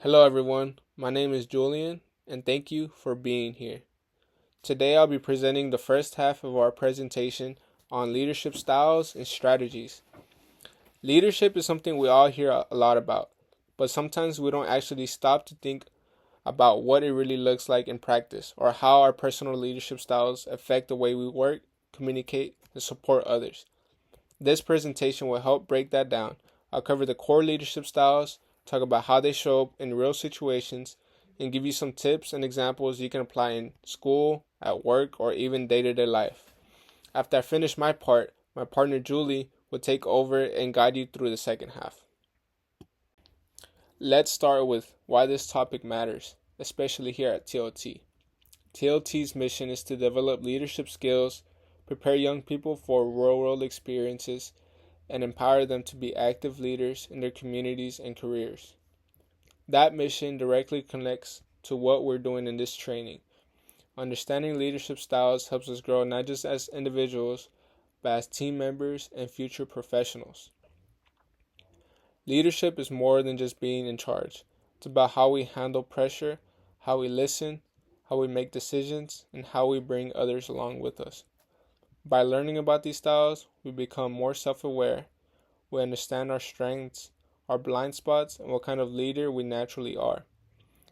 Hello, everyone. My name is Julian, and thank you for being here. Today, I'll be presenting the first half of our presentation on leadership styles and strategies. Leadership is something we all hear a lot about, but sometimes we don't actually stop to think about what it really looks like in practice or how our personal leadership styles affect the way we work, communicate, and support others. This presentation will help break that down. I'll cover the core leadership styles, talk about how they show up in real situations, and give you some tips and examples you can apply in school, at work, or even day-to-day life. After I finish my part, my partner Julie will take over and guide you through the second half. Let's start with why this topic matters, especially here at TLT. TLT's mission is to develop leadership skills, prepare young people for real-world experiences, and empower them to be active leaders in their communities and careers. That mission directly connects to what we're doing in this training. Understanding leadership styles helps us grow not just as individuals, but as team members and future professionals. Leadership is more than just being in charge. It's about how we handle pressure, how we listen, how we make decisions, and how we bring others along with us. By learning about these styles, we become more self-aware. We understand our strengths, our blind spots, and what kind of leader we naturally are.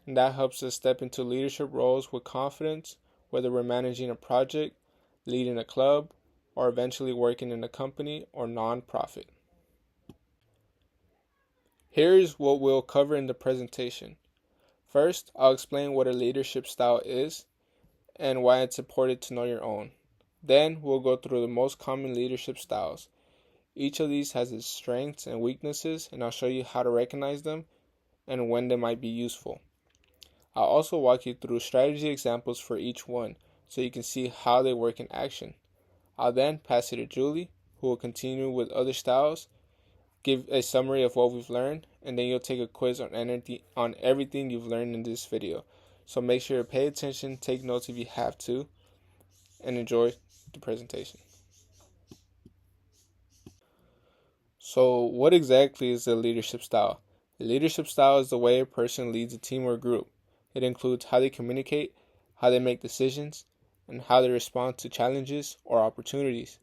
And that helps us step into leadership roles with confidence, whether we're managing a project, leading a club, or eventually working in a company or nonprofit. Here's what we'll cover in the presentation. First, I'll explain what a leadership style is and why it's important to know your own. Then, we'll go through the most common leadership styles. Each of these has its strengths and weaknesses, and I'll show you how to recognize them and when they might be useful. I'll also walk you through strategy examples for each one so you can see how they work in action. I'll then pass it to Julie, who will continue with other styles, give a summary of what we've learned, and then you'll take a quiz on everything you've learned in this video. So make sure to pay attention, take notes if you have to, and enjoy the presentation. So, what exactly is a leadership style? A leadership style is the way a person leads a team or group. It includes how they communicate, how they make decisions, and how they respond to challenges or opportunities.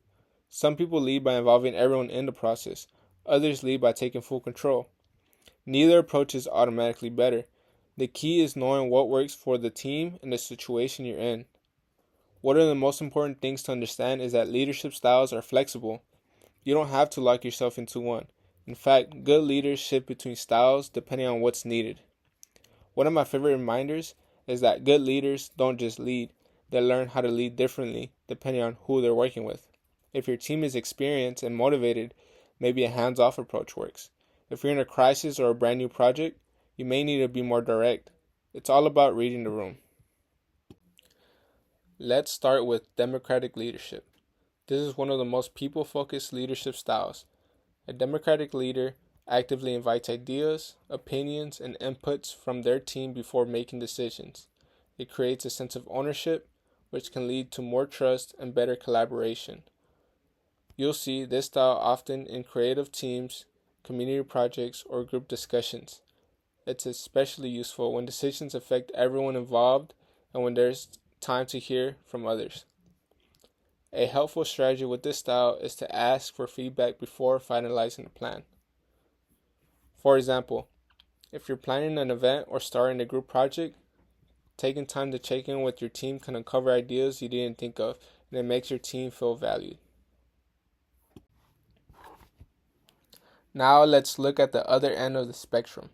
Some people lead by involving everyone in the process. Others lead by taking full control. Neither approach is automatically better. The key is knowing what works for the team and the situation you're in. One of the most important things to understand is that leadership styles are flexible. You don't have to lock yourself into one. In fact, good leaders shift between styles depending on what's needed. One of my favorite reminders is that good leaders don't just lead, they learn how to lead differently depending on who they're working with. If your team is experienced and motivated, maybe a hands-off approach works. If you're in a crisis or a brand new project, you may need to be more direct. It's all about reading the room. Let's start with democratic leadership. This is one of the most people-focused leadership styles. A democratic leader actively invites ideas, opinions, and inputs from their team before making decisions. It creates a sense of ownership, which can lead to more trust and better collaboration. You'll see this style often in creative teams, community projects, or group discussions. It's especially useful when decisions affect everyone involved and when there's time to hear from others. A helpful strategy with this style is to ask for feedback before finalizing a plan. For example, if you're planning an event or starting a group project, taking time to check in with your team can uncover ideas you didn't think of, and it makes your team feel valued. Now let's look at the other end of the spectrum.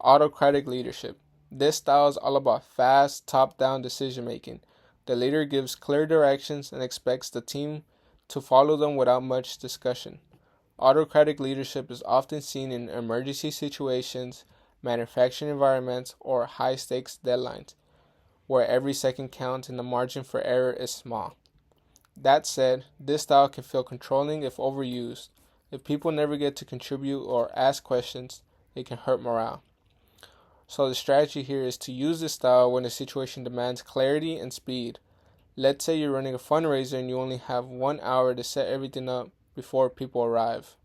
Autocratic leadership. This style is all about fast, top-down decision-making. The leader gives clear directions and expects the team to follow them without much discussion. Autocratic leadership is often seen in emergency situations, manufacturing environments, or high-stakes deadlines, where every second counts and the margin for error is small. That said, this style can feel controlling if overused. If people never get to contribute or ask questions, it can hurt morale. So the strategy here is to use this style when the situation demands clarity and speed. Let's say you're running a fundraiser and you only have 1 hour to set everything up before people arrive.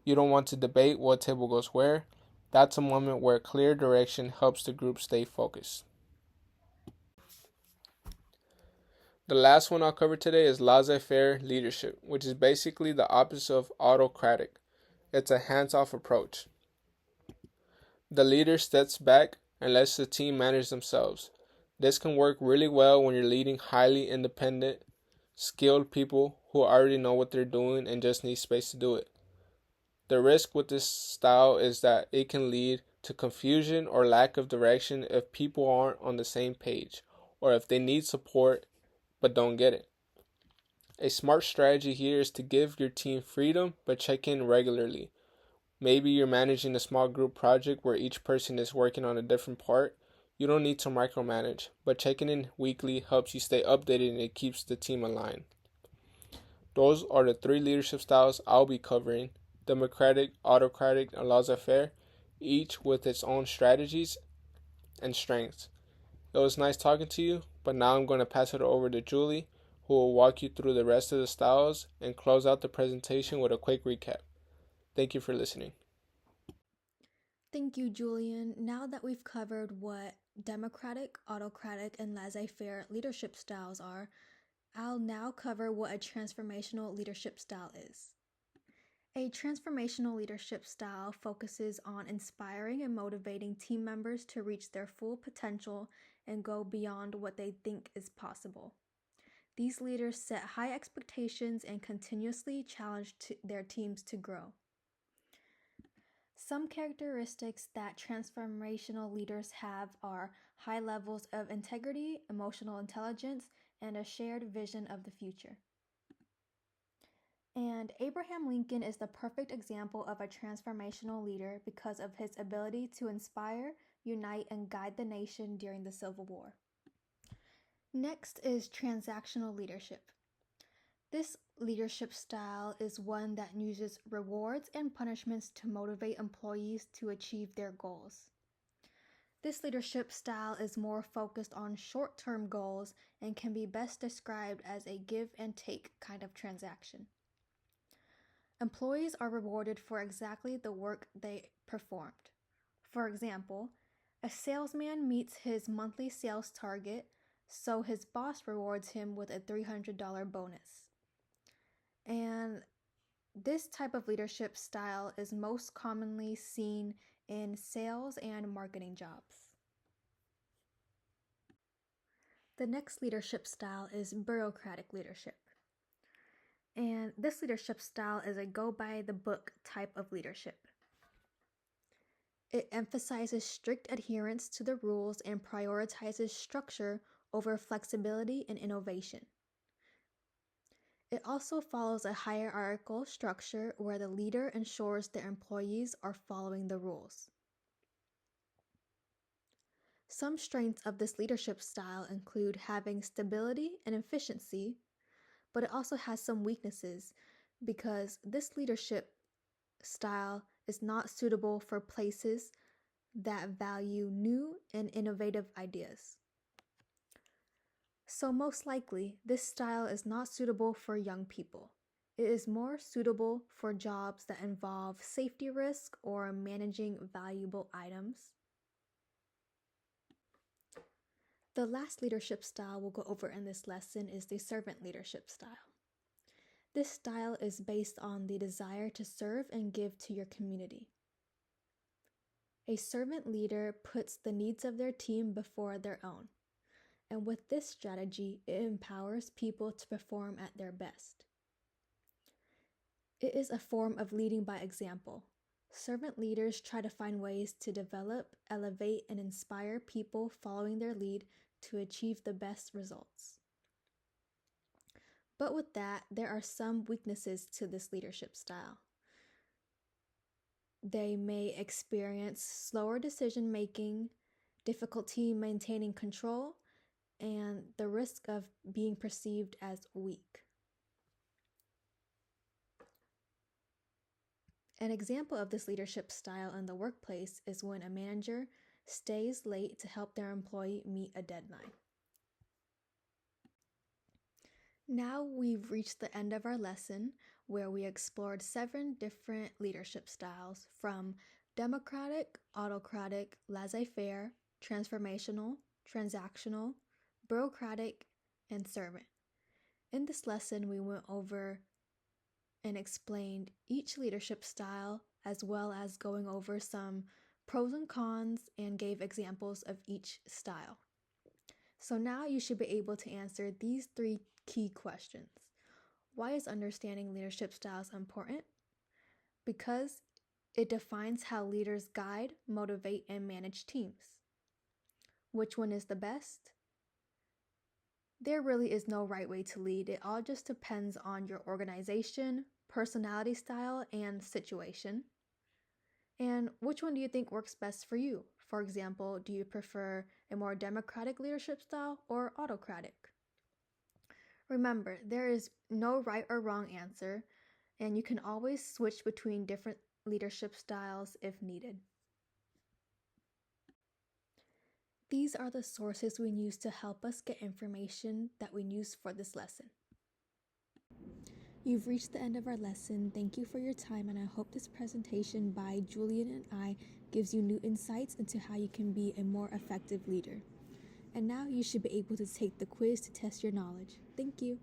You don't want to debate what table goes where. That's a moment where clear direction helps the group stay focused. The last one I'll cover today is laissez-faire leadership, which is basically the opposite of autocratic. It's a hands-off approach. The leader steps back and lets the team manage themselves. This can work really well when you're leading highly independent, skilled people who already know what they're doing and just need space to do it. The risk with this style is that it can lead to confusion or lack of direction if people aren't on the same page, or if they need support but don't get it. A smart strategy here is to give your team freedom but check in regularly. Maybe you're managing a small group project where each person is working on a different part. You don't need to micromanage, but checking in weekly helps you stay updated and it keeps the team aligned. Those are the 3 leadership styles I'll be covering: democratic, autocratic, and laissez-faire, each with its own strategies and strengths. It was nice talking to you, but now I'm going to pass it over to Julie, who will walk you through the rest of the styles and close out the presentation with a quick recap. Thank you for listening. Thank you, Julian. Now that we've covered what democratic, autocratic, and laissez-faire leadership styles are, I'll now cover what a transformational leadership style is. A transformational leadership style focuses on inspiring and motivating team members to reach their full potential and go beyond what they think is possible. These leaders set high expectations and continuously challenge their teams to grow. Some characteristics that transformational leaders have are high levels of integrity, emotional intelligence, and a shared vision of the future. And Abraham Lincoln is the perfect example of a transformational leader because of his ability to inspire, unite, and guide the nation during the Civil War. Next is transactional leadership. This leadership style is one that uses rewards and punishments to motivate employees to achieve their goals. This leadership style is more focused on short-term goals and can be best described as a give and take kind of transaction. Employees are rewarded for exactly the work they performed. For example, a salesman meets his monthly sales target, so his boss rewards him with a $300 bonus. And this type of leadership style is most commonly seen in sales and marketing jobs. The next leadership style is bureaucratic leadership. And this leadership style is a go-by-the-book type of leadership. It emphasizes strict adherence to the rules and prioritizes structure over flexibility and innovation. It also follows a hierarchical structure where the leader ensures their employees are following the rules. Some strengths of this leadership style include having stability and efficiency, but it also has some weaknesses because this leadership style is not suitable for places that value new and innovative ideas. So most likely, this style is not suitable for young people. It is more suitable for jobs that involve safety risk or managing valuable items. The last leadership style we'll go over in this lesson is the servant leadership style. This style is based on the desire to serve and give to your community. A servant leader puts the needs of their team before their own. And with this strategy, it empowers people to perform at their best. It is a form of leading by example. Servant leaders try to find ways to develop, elevate, and inspire people following their lead to achieve the best results. But with that, there are some weaknesses to this leadership style. They may experience slower decision making, difficulty maintaining control, and the risk of being perceived as weak. An example of this leadership style in the workplace is when a manager stays late to help their employee meet a deadline. Now we've reached the end of our lesson where we explored 7 different leadership styles from democratic, autocratic, laissez-faire, transformational, transactional, bureaucratic, and servant. In this lesson, we went over and explained each leadership style, as well as going over some pros and cons and gave examples of each style. So now you should be able to answer these 3 key questions. Why is understanding leadership styles important? Because it defines how leaders guide, motivate, and manage teams. Which one is the best? There really is no right way to lead. It all just depends on your organization, personality style, and situation. And which one do you think works best for you? For example, do you prefer a more democratic leadership style or autocratic? Remember, there is no right or wrong answer, and you can always switch between different leadership styles if needed. These are the sources we use to help us get information that we use for this lesson. You've reached the end of our lesson. Thank you for your time, and I hope this presentation by Julian and I gives you new insights into how you can be a more effective leader. And now you should be able to take the quiz to test your knowledge. Thank you.